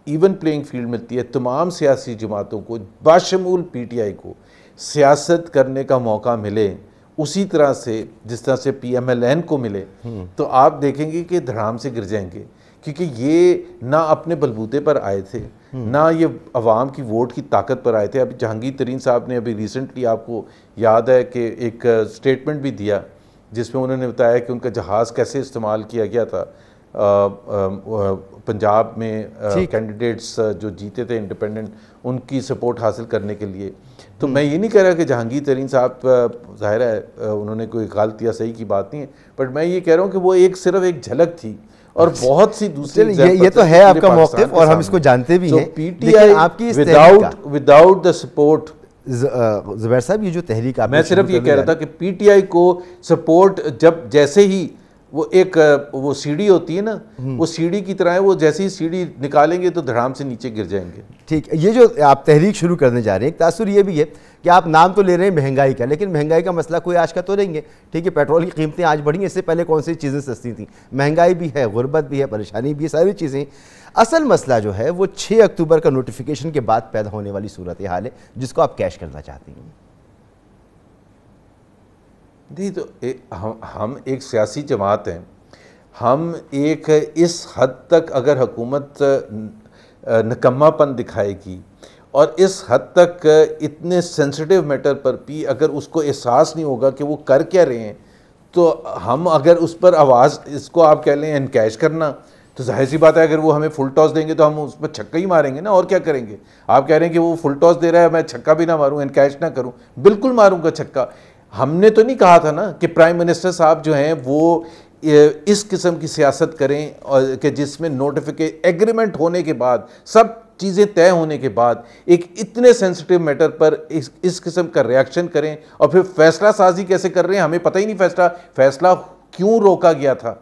Speaker 9: ایون پلینگ فیلڈ ملتی ہے، تمام سیاسی جماعتوں کو باشمول پی ٹی آئی کو سیاست کرنے کا موقع ملے اسی طرح سے جس طرح سے پی ایم ایل این کو ملے، تو آپ دیکھیں گے کہ دھڑام سے گر جائیں گے، کیونکہ یہ نہ اپنے بلبوتے پر آئے تھے، نہ یہ عوام کی ووٹ کی طاقت پر آئے تھے۔ ابھی جہانگیر ترین صاحب نے ابھی ریسنٹلی آپ کو یاد ہے کہ ایک سٹیٹمنٹ بھی دیا جس میں انہوں نے بتایا کہ ان کا جہاز کیسے استعمال کیا گیا تھا پنجاب میں کینڈیڈیٹس جو جیتے تھے انڈیپینڈنٹ، ان کی سپورٹ حاصل کرنے کے لیے۔ تو میں یہ نہیں کہہ رہا کہ جہانگیر ترین صاحب ظاہر ہے انہوں نے کوئی غلط یا صحیح کی بات نہیں ہے، بٹ میں یہ کہہ رہا ہوں کہ وہ صرف ایک جھلک تھی، اور بہت سی دوسری
Speaker 3: یہ تو ہے آپ کا موقف اور ہم اس کو جانتے بھی ہیں، لیکن آپ کی اس تحریک کا
Speaker 9: وداؤٹ دا سپورٹ،
Speaker 3: زبیر صاحب یہ جو تحریک آپ
Speaker 9: میں صرف یہ کہہ رہا تھا کہ پی ٹی آئی کو سپورٹ جب جیسے ہی وہ سیڑھی ہوتی ہے نا، وہ سیڑھی کی طرح ہے، وہ جیسے ہی سیڑھی نکالیں گے تو دھڑام سے نیچے گر جائیں گے۔
Speaker 3: ٹھیک، یہ جو آپ تحریک شروع کرنے جا رہے ہیں، ایک تاثر یہ بھی ہے کہ آپ نام تو لے رہے ہیں مہنگائی کا، لیکن مہنگائی کا مسئلہ کوئی آج کا تو نہیں ہے، ٹھیک ہے، پیٹرول کی قیمتیں آج بڑھی ہیں، اس سے پہلے کون سی چیزیں سستی تھیں، مہنگائی بھی ہے، غربت بھی ہے، پریشانی بھی ہے، ساری چیزیں۔ اصل مسئلہ جو ہے وہ 6 اکتوبر کا نوٹیفیکیشن کے بعد پیدا ہونے والی صورتحال ہے جس کو آپ کیش کرنا چاہتے ہیں۔
Speaker 9: نہیں تو ہم ایک سیاسی جماعت ہیں، ہم ایک اس حد تک اگر حکومت نکما پن دکھائے گی اور اس حد تک اتنے سینسٹیو میٹر پر بھی اگر اس کو احساس نہیں ہوگا کہ وہ کر کیا رہے ہیں، تو ہم اگر اس پر آواز اس کو آپ کہہ لیں انکیش کرنا، تو ظاہر سی بات ہے اگر وہ ہمیں فل ٹاس دیں گے تو ہم اس پر چھکا ہی ماریں گے نا، اور کیا کریں گے؟ آپ کہہ رہے ہیں کہ وہ فل ٹاس دے رہا ہے، میں چھکا بھی نہ ماروں، انکیش نہ کروں، بالکل ماروں گا چھکا۔ ہم نے تو نہیں کہا تھا نا کہ پرائم منسٹر صاحب جو ہیں وہ اس قسم کی سیاست کریں اور کہ جس میں ایگریمنٹ ہونے کے بعد، سب چیزیں طے ہونے کے بعد ایک اتنے سینسٹیو میٹر پر اس قسم کا ریاکشن کریں، اور پھر فیصلہ سازی کیسے کر رہے ہیں ہمیں پتہ ہی نہیں، فیصلہ کیوں روکا گیا تھا۔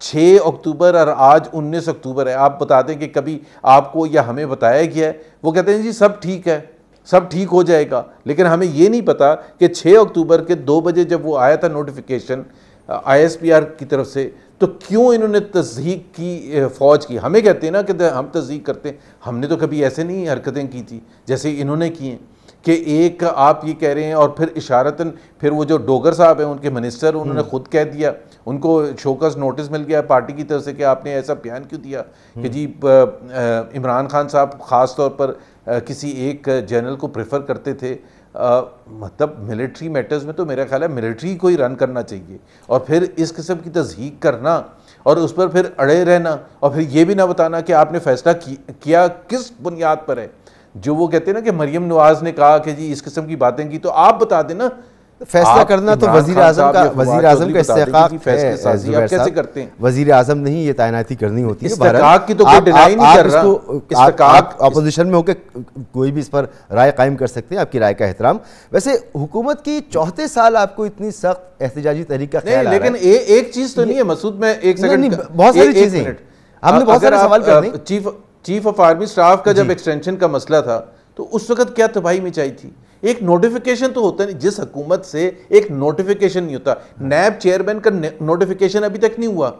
Speaker 9: 6 اکتوبر اور آج 19 اکتوبر ہے، آپ بتا دیں کہ کبھی آپ کو یا ہمیں بتایا گیا ہے؟ وہ کہتے ہیں جی سب ٹھیک ہے، سب ٹھیک ہو جائے گا، لیکن ہمیں یہ نہیں پتا کہ 6 اکتوبر کے 2 بجے جب وہ آیا تھا notification I S P R کی طرف سے، تو کیوں انہوں نے تصدیق کی فوج کی؟ ہمیں کہتے ہیں نا کہ ہم تصدیق کرتے ہیں، ہم نے تو کبھی ایسے نہیں حرکتیں کی تھی جیسے انہوں نے کی ہیں، کہ ایک آپ یہ کہہ رہے ہیں اور پھر اشارتاً پھر وہ جو ڈوگر صاحب ہیں ان کے منسٹر، انہوں نے خود کہہ دیا، ان کو شوکس نوٹس مل گیا پارٹی کی طرف سے کہ آپ نے ایسا بیان کیوں دیا کہ جی عمران خان صاحب خاص طور پر کسی ایک جنرل کو پریفر کرتے تھے۔ مطلب ملٹری میٹرز میں تو میرا خیال ہے ملٹری کو ہی رن کرنا چاہیے، اور پھر اس قسم کی تصدیق کرنا اور اس پر پھر اڑے رہنا، اور پھر یہ بھی نہ بتانا کہ آپ نے فیصلہ کیا کس بنیاد پر ہے۔ جو وہ کہتے ہیں نا کہ مریم نواز نے کہا کہ جی اس قسم کی باتیں کی، تو آپ بتا دیں نا،
Speaker 3: فیصلہ کرنا تو وزیر اعظم کا استحقاق ہے،
Speaker 9: آپ کیسے کرتے ہیں؟
Speaker 3: وزیر اعظم نہیں یہ تعیناتی کرنی ہوتی ہے،
Speaker 9: استحقاق کی تو کوئی ڈینائی نہیں کر رہا،
Speaker 3: آپ اپوزیشن میں ہو کے کوئی بھی اس پر رائے قائم کر سکتے ہیں، آپ کی رائے کا احترام۔ ویسے حکومت کی 34 سال آپ کو اتنی سخت احتجاجی تحریک کا خیال آ رہا ہے،
Speaker 9: لیکن ایک چیز تو نہیں ہے مسعود، میں ایک سیکنڈ،
Speaker 3: بہت ساری چیزیں ہم نے بہت سارے سوال کرنے۔
Speaker 9: چیف آف آرمی سٹاف کا جب ایکسٹینشن کا مسئلہ تھا تو اس وقت کیا تباہی مچائی تھی؟ ایک نوٹیفیکیشن تو ہوتا نہیں، جس حکومت سے ایک نوٹیفیکیشن نہیں ہوتا، نیب چیئرمین کا نوٹیفیکیشن ابھی تک نہیں ہوا،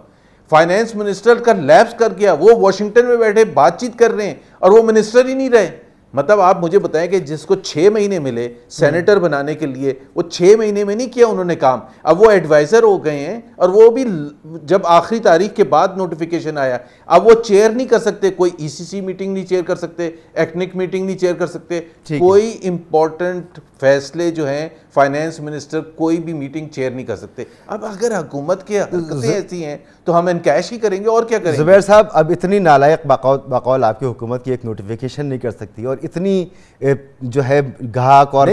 Speaker 9: فائنینس منسٹر کا لیپس کر گیا, وہ واشنگٹن میں بیٹھے بات چیت کر رہے ہیں اور وہ منسٹر ہی نہیں رہے. مطلب آپ مجھے بتائیں کہ جس کو 6 مہینے ملے سینیٹر بنانے کے لیے, وہ 6 مہینے میں نہیں کیا انہوں نے کام. اب وہ ایڈوائزر ہو گئے ہیں, اور وہ بھی جب آخری تاریخ کے بعد نوٹیفیکیشن آیا, اب وہ چیئر نہیں کر سکتے, کوئی ای سی سی میٹنگ نہیں چیئر کر سکتے, ایکنک میٹنگ نہیں چیئر کر سکتے, کوئی امپورٹنٹ فیصلے جو ہیں فائنینس منسٹر کوئی بھی میٹنگ چیئر نہیں کر سکتے. اب اگر حکومت کے حرکتیں ایسی ہیں تو ہم انکیش ہی کریں گے, اور کیا کریں گے.
Speaker 3: زبیر صاحب, اب اتنی نالائق بقول آپ کی حکومت کی ایک نوٹیفیکیشن نہیں کر سکتی, اور اتنی جو ہے گھاک اور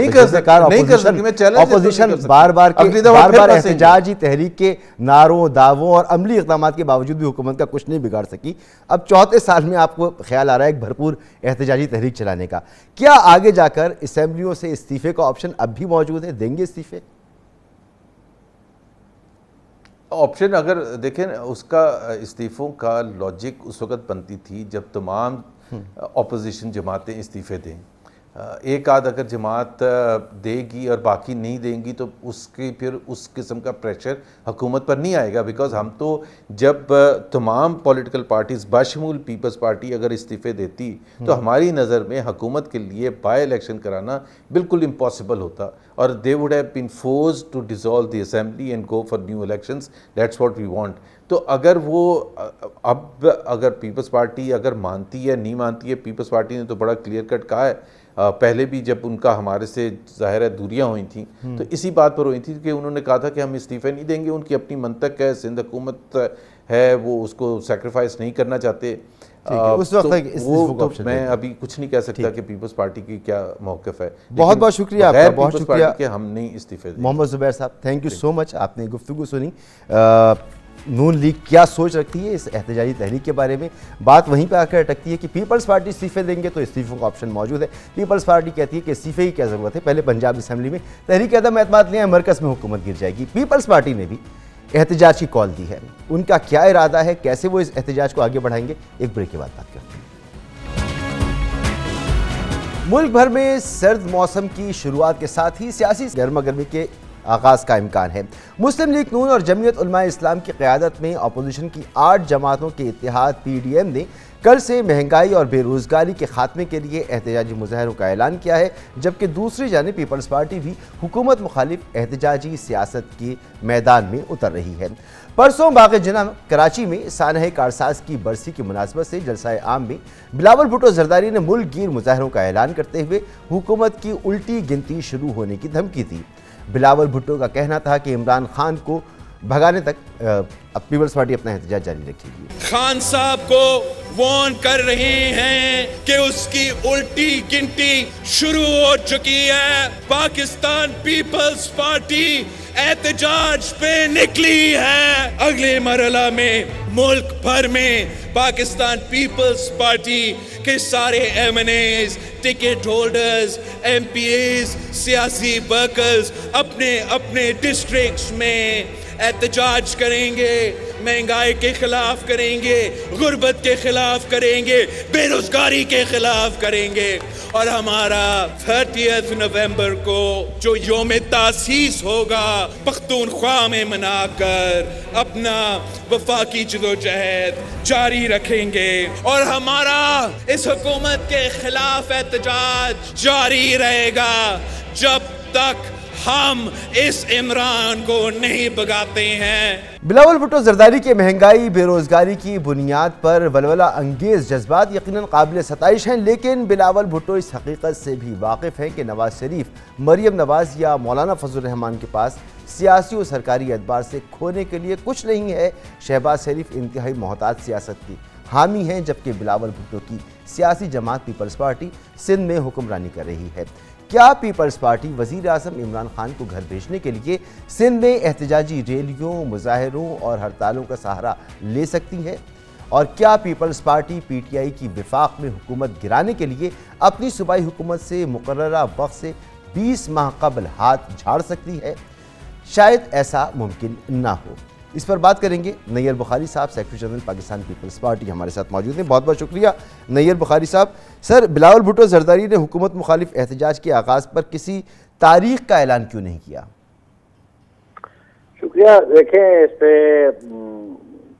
Speaker 3: اپوزیشن بار بار احتجاجی تحریک کے نعروں, دعووں اور عملی اقدامات کے باوجود بھی حکومت کا کچھ نہیں بگاڑ سکی. اب 34 سال میں آپ کو خیال آ رہا ہے ایک بھرپور احتجاجی تحریک چلانے کا. کیا آگے جا کر اسمبلیوں سے استعفے کا آپشن اب بھی موجود ہے؟ دیں گے استعفے؟
Speaker 9: آپشن اگر دیکھیں, اس کا استعفوں کا لاجک اس وقت بنتی تھی جب تمام اپوزیشن جماعتیں استعفے دیں. ایک آدھ اگر جماعت دے گی اور باقی نہیں دیں گی تو اس کی پھر اس قسم کا پریشر حکومت پر نہیں آئے گا. بیکاز ہم تو جب تمام پولیٹیکل پارٹیز بشمول پیپلز پارٹی اگر استعفے دیتی تو ہماری نظر میں حکومت کے لیے بائی الیکشن کرانا بالکل امپاسبل ہوتا, اور they would have been forced to dissolve the assembly and go for new elections. That's what we want. تو اگر وہ اب اگر پیپلز پارٹی اگر مانتی ہے نہیں مانتی ہے, پیپلز پارٹی نے تو بڑا کلیئر کٹ کہا ہے, پہلے بھی جب ان کا ہمارے سے ظاہر ہے دوریاں ہوئی تھیں تو اسی بات پر ہوئی تھی کہ انہوں نے کہا تھا کہ ہم استعفے نہیں دیں گے. ان کی اپنی منطق ہے, سندھ حکومت ہے, وہ اس کو سیکریفائس نہیں کرنا چاہتے.
Speaker 3: اس وقت
Speaker 9: میں ابھی کچھ نہیں کہہ سکتا کہ پیپلز پارٹی کی کیا موقف ہے.
Speaker 3: بہت بہت شکریہ آپ کا, بہت شکریہ
Speaker 9: کہ ہم نہیں استعفے دیں.
Speaker 3: محمد زبیر صاحب, تھینک یو سو مچ. آپ نے گفتگو سنی. نون لیگ کیا سوچ رکھتی ہے اس احتجاجی تحریک کے بارے میں, بات وہیں پہ آ کر اٹکتی ہے کہ پیپلز پارٹی استعفے دیں گے تو استعفوں کا آپشن موجود ہے. پیپلز پارٹی کہتی ہے کہ استعفے کی کیا ضرورت ہے, پہلے پنجاب اسمبلی میں تحریک عدم اعتماد لے آئے, مرکز میں حکومت گر جائے گی. پیپلز پارٹی نے بھی احتجاج کی کال دی ہے. ان کا کیا ارادہ ہے, کیسے وہ اس احتجاج کو آگے بڑھائیں گے, ایک بریک کے بعد بات کرتے ہیں. ملک بھر میں سرد موسم کی شروعات کے ساتھ ہی سیاسی گرما گرمی کے آغاز کا امکان ہے. مسلم لیگ نون اور جمعیت علماء اسلام کی قیادت میں اپوزیشن کی 8 جماعتوں کے اتحاد پی ڈی ایم نے کل سے مہنگائی اور بے روزگاری کے خاتمے کے لیے احتجاجی مظاہروں کا اعلان کیا ہے, جبکہ دوسری جانب پیپلز پارٹی بھی حکومت مخالف احتجاجی سیاست کے میدان میں اتر رہی ہے. پرسوں باغ جناح کراچی میں سانحہ کارساز کی برسی کی مناسبت سے جلسہ عام میں بلاول بھٹو زرداری نے ملک گیر مظاہروں کا اعلان کرتے ہوئے حکومت کی الٹی گنتی شروع ہونے کی دھمکی دی. بلاول بھٹو کا کہنا تھا کہ عمران خان کو بھگانے تک پیپلز پارٹی اپنا احتجاج جاری رکھے گی.
Speaker 1: خان صاحب کو وارن کر رہے ہیں کہ اس کی الٹی گنتی شروع ہو چکی ہے. پاکستان پیپلز پارٹی احتجاج پہ نکلی ہے. اگلے مرحلہ میں ملک بھر میں پاکستان پیپلز پارٹی کے سارے M N As, ticket holders, M P As, سیاسی ورکرز اپنے اپنے ڈسٹرکٹس میں احتجاج کریں گے, مہنگائی کے خلاف کریں گے, غربت کے خلاف کریں گے, بے روزگاری کے خلاف کریں گے. اور ہمارا 30 نومبر کو جو یوم تاسیس ہوگا پختونخوا میں منا کر اپنا وفاقی جدوجہد جاری رکھیں گے, اور ہمارا اس حکومت کے خلاف احتجاج جاری رہے گا جب تک ہم اس عمران کو نہیں بگاتے ہیں.
Speaker 3: بلاول بھٹو زرداری کے مہنگائی بے روزگاری کی بنیاد پر ولولہ انگیز جذبات یقیناً قابل ستائش ہیں, لیکن بلاول بھٹو اس حقیقت سے بھی واقف ہیں کہ نواز شریف, مریم نواز یا مولانا فضل الرحمان کے پاس سیاسی و سرکاری اعتبار سے کھونے کے لیے کچھ نہیں ہے. شہباز شریف انتہائی محتاط سیاست کی حامی ہیں, جبکہ بلاول بھٹو کی سیاسی جماعت پیپلز پارٹی سندھ میں حکمرانی کر رہی ہے. کیا پیپلز پارٹی وزیر اعظم عمران خان کو گھر بھیجنے کے لیے سندھ میں احتجاجی ریلیوں, مظاہروں اور ہڑتالوں کا سہارا لے سکتی ہے؟ اور کیا پیپلز پارٹی پی ٹی آئی کی وفاق میں حکومت گرانے کے لیے اپنی صوبائی حکومت سے مقررہ وقت سے 20 ماہ قبل ہاتھ جھاڑ سکتی ہے؟ شاید ایسا ممکن نہ ہو. اس پر بات کریں گے. نیئر بخاری صاحب, سیکرٹری جنرل پاکستان پیپلز پارٹی ہمارے ساتھ موجود ہیں. بہت بہت شکریہ نیئر بخاری صاحب. سر, بلاول بھٹو زرداری نے حکومت مخالف احتجاج کے آغاز پر کسی تاریخ کا اعلان کیوں نہیں کیا؟
Speaker 10: شکریہ. دیکھیں, اس پہ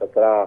Speaker 2: 17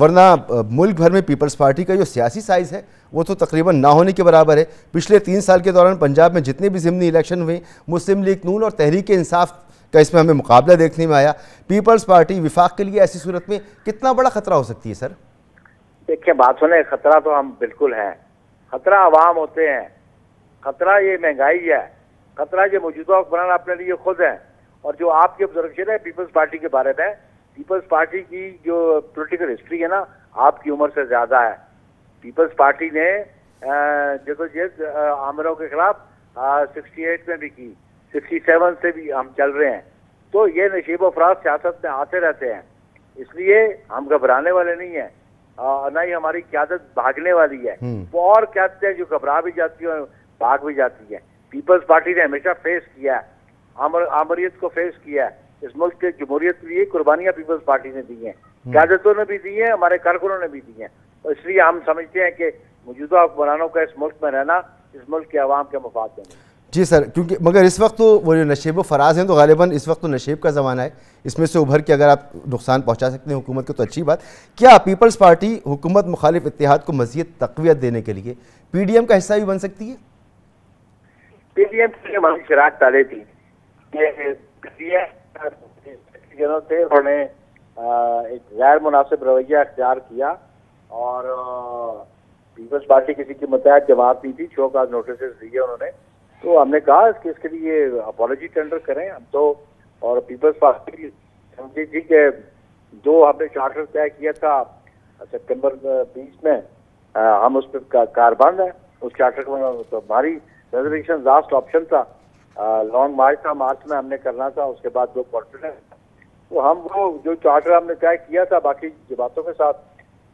Speaker 3: ورنہ ملک بھر میں پیپلز پارٹی کا جو سیاسی سائز ہے وہ تو تقریباً نہ ہونے کے برابر ہے. پچھلے 3 سال کے دوران پنجاب میں جتنے بھی ضمنی الیکشن ہوئے, مسلم لیگ نون اور تحریک انصاف کا اس میں ہمیں مقابلہ دیکھنے میں آیا. پیپلز پارٹی وفاق کے لیے ایسی صورت میں کتنا بڑا خطرہ ہو سکتی ہے سر؟
Speaker 2: دیکھیں بات سنیں, خطرہ تو ہم بالکل ہیں. خطرہ عوام ہوتے ہیں, خطرہ یہ مہنگائی ہے, خطرہ یہ موجودہ حکمران اپنے لیے خود ہیں. اور جو آپ کی آبزرویشن ہے پیپلز پارٹی کے بارے میں, پیپلز پارٹی کی جو پولیٹیکل ہسٹری ہے نا آپ کی عمر سے زیادہ ہے. پیپلز پارٹی نے جدوجہد آمروں کے خلاف 68 میں بھی کی, 67 سے بھی ہم چل رہے ہیں. تو یہ نشیب و فراز سیاست میں آتے رہتے ہیں, اس لیے ہم گھبرانے والے نہیں ہیں, نہ ہی ہماری قیادت بھاگنے والی ہے. وہ اور قیادتیں جو گھبرا بھی جاتی ہیں بھاگ بھی جاتی ہیں. پیپلز پارٹی نے ہمیشہ فیس کیا ہے, آمریت کو فیس کیا ہے. اس ملک کے جمہوریت کے لیے قربانیاں پیپلز پارٹی نے دی ہیں, قیادتوں نے بھی دی ہیں, ہمارے کارکنوں نے بھی دی ہیں. اور اس لیے ہم سمجھتے ہیں کہ موجودہ حکمرانوں کا اس ملک میں رہنا اس ملک کے عوام کے مفاد میں.
Speaker 3: جی سر, کیونکہ مگر اس وقت تو وہ جو نشیب و فراز ہیں تو غالباً اس وقت تو نشیب کا زمانہ ہے, اس میں سے ابھر کے اگر آپ نقصان پہنچا سکتے ہیں حکومت کو تو اچھی بات. کیا پیپلز پارٹی حکومت مخالف اتحاد کو مزید تقویت دینے کے لیے پی ڈی ایم کا حصہ بھی بن سکتی ہے؟
Speaker 2: پی ڈی ایم سے ہماری شراکت ڈالے تھی جنہوں سے انہوں نے ایک غیر مناسب رویہ اختیار کیا اور پیپلز پارٹی کسی کی متحد جماعت نہیں تھی, شو کاز نوٹسز دیے انہوں نے. تو ہم نے کہا کہ اس کے لیے اپالوجی ٹینڈر کریں ہم تو. اور پیپلز پارٹی سمجھی تھی کہ جو ہم نے چارٹر طے کیا تھا سپٹمبر 20 میں ہم اس پہ کاربند ہیں. اس چارٹر کو ہماری ریزرویشن لاسٹ آپشن تھا, لانگ مارچ تھا, مارچ میں ہم نے کرنا تھا, اس کے بعد 2 کوارٹر. تو ہم وہ جو چارٹر ہم نے طے کیا تھا باقی جماعتوں کے ساتھ,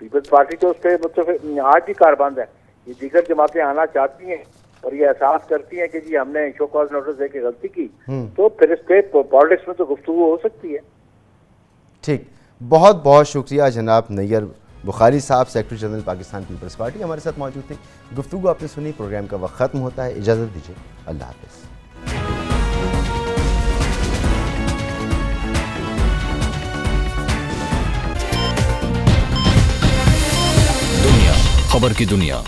Speaker 2: پیپلز پارٹی تو اس پہ متفق آج بھی کاربند ہے. یہ دیگر جماعتیں آنا چاہتی ہیں اور یہ احساس کرتی ہیں کہ جی ہم نے شو کاز نوٹس دے کے غلطی کی, تو پھر اس پہ پالیٹکس میں تو گفتگو ہو سکتی ہے.
Speaker 3: ٹھیک, بہت بہت شکریہ جناب نیر بخاری صاحب, سیکرٹری جنرل پاکستان پیپلز پارٹی ہمارے ساتھ موجود تھے. گفتگو آپ نے سنی, پروگرام کا وقت ختم ہوتا ہے, اجازت دیجیے, اللہ حافظ.
Speaker 11: خبر کی دنیا